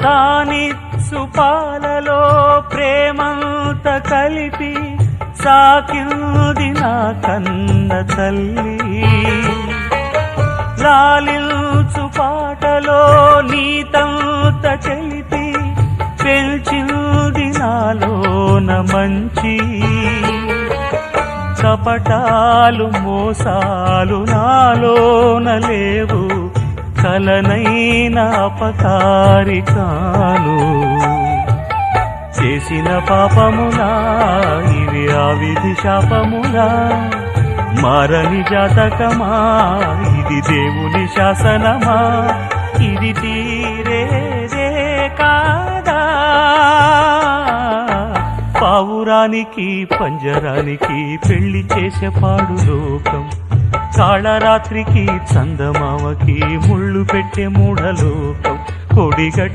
తానిచ్చు పాలలో ప్రేమంత కలిపి సాకింది నా కన్న తల్లి. లాలించు పాటలో నీతంత చెలిపి పెంచింది నాలోన మంచి. కపటాలు మోసాలు నాలోన లేవు, కలనైన అపకారి కాను. చేసిన పాపములా ఇవి ఆ విధి శాపములా, మారని జాతకమా ఇది దేవుని శాసనమా, ఇది తీరేదే కాదా. పావురానికి పంజరానికి పెళ్లి చేసే పాడు లోకం, కాళరాత్రికి చందమామకి ముళ్ళు పెట్టే మూఢలోకం. కొడిగట్టి